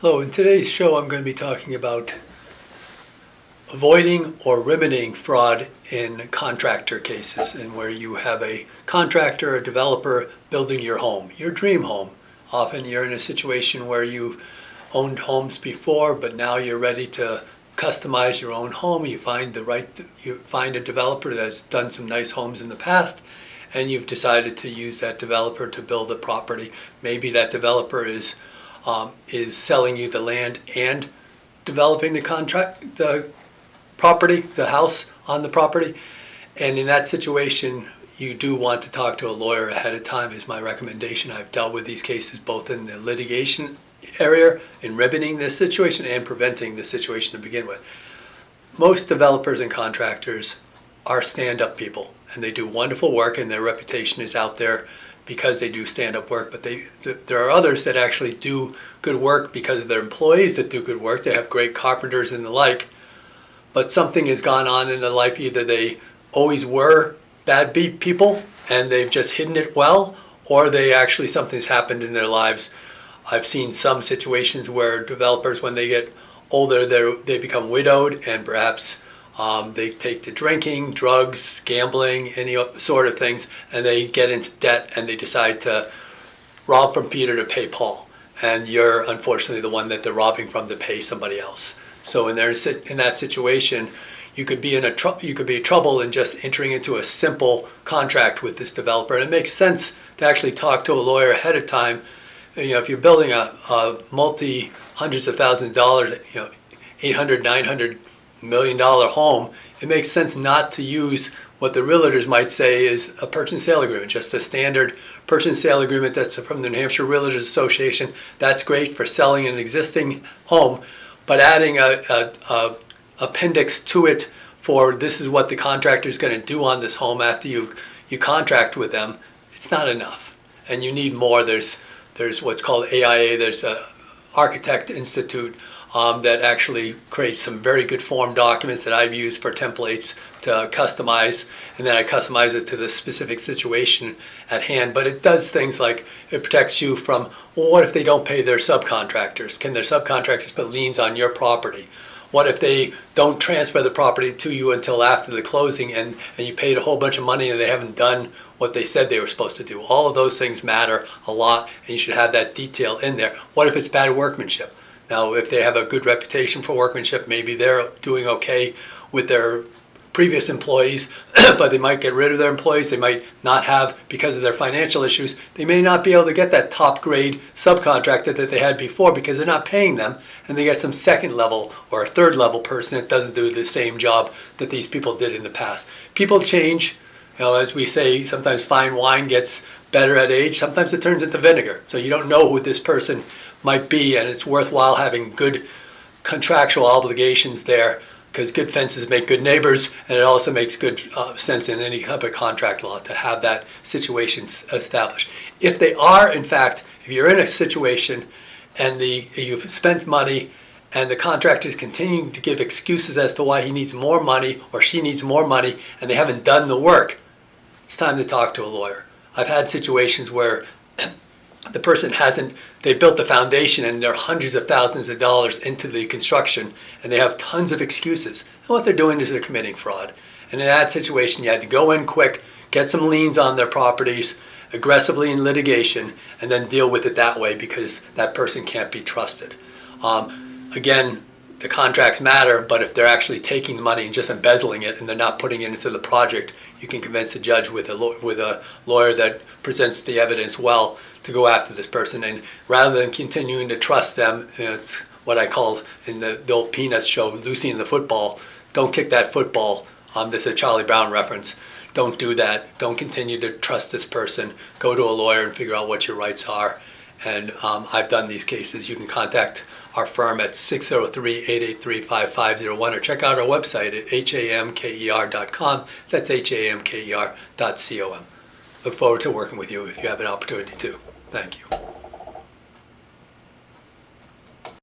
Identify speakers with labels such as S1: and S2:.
S1: Hello, in today's show I'm going to be talking about avoiding or remedying fraud in contractor cases, and where you have a contractor, a developer building your home, your dream home. Often you're in a situation where you've owned homes before, but now you're ready to customize your own home. You find a developer that's done some nice homes in the past, and you've decided to use that developer to build a property. Maybe that developer is selling you the land and developing the property, the house on the property. And in that situation, you do want to talk to a lawyer ahead of time, is my recommendation. I've dealt with these cases both in the litigation area, in remedying this situation and preventing the situation to begin with. Most developers and contractors are stand-up people, and they do wonderful work, and their reputation is out there because they do stand-up work. But there are others that actually do good work because of their employees that do good work. They have great carpenters and the like, but something has gone on in their life. Either they always were bad people and they've just hidden it well, or something's happened in their lives. I've seen some situations where developers, when they get older, they become widowed, and perhaps they take to drinking, drugs, gambling, any sort of things, and they get into debt and they decide to rob from Peter to pay Paul. And you're unfortunately the one that they're robbing from to pay somebody else. So in that situation, you could be in trouble in just entering into a simple contract with this developer. And it makes sense to actually talk to a lawyer ahead of time. If you're building a hundreds of thousands of dollars, $800, $900 million home, it makes sense not to use what the realtors might say is a purchase and sale agreement, just a standard purchase and sale agreement that's from the New Hampshire Realtors Association. That's great for selling an existing home, but adding a appendix to it for this is what the contractor is going to do on this home after you contract with them, it's not enough, and you need more. There's what's called AIA. There's a Architect Institute that actually creates some very good form documents that I've used for templates to customize, and then I customize it to the specific situation at hand. But it does things like it protects you from, well, what if they don't pay their subcontractors? Can their subcontractors put liens on your property? What if they don't transfer the property to you until after the closing, and you paid a whole bunch of money and they haven't done what they said they were supposed to do? All of those things matter a lot, and you should have that detail in there. What if it's bad workmanship? Now, if they have a good reputation for workmanship, maybe they're doing okay with their previous employees, but they might get rid of their employees. They might not have, because of their financial issues, they may not be able to get that top grade subcontractor that they had before because they're not paying them, and they get some second level or a third level person that doesn't do the same job that these people did in the past. People change. As we say, sometimes fine wine gets better at age. Sometimes it turns into vinegar. So you don't know who this person might be, and it's worthwhile having good contractual obligations there, because good fences make good neighbors, and it also makes good sense in any type of contract law to have that situation established. If they are, in fact, if you're in a situation and you've spent money and the contractor is continuing to give excuses as to why he needs more money or she needs more money, and they haven't done the work, it's time to talk to a lawyer. I've had situations where the person they built the foundation and they're hundreds of thousands of dollars into the construction, and they have tons of excuses. And what they're doing is they're committing fraud. And in that situation, you had to go in quick, get some liens on their properties, aggressively in litigation, and then deal with it that way, because that person can't be trusted. Again, the contracts matter, but if they're actually taking the money and just embezzling it and they're not putting it into the project, you can convince a judge with a lawyer that presents the evidence well to go after this person. And rather than continuing to trust them, it's what I call in the old Peanuts show, Lucy and the football. Don't kick that football. This is a Charlie Brown reference. Don't do that. Don't continue to trust this person. Go to a lawyer and figure out what your rights are. And I've done these cases. You can contact our firm at 603-883-5501, or check out our website at hamker.com. That's hamker.com. Look forward to working with you if you have an opportunity to. Thank you.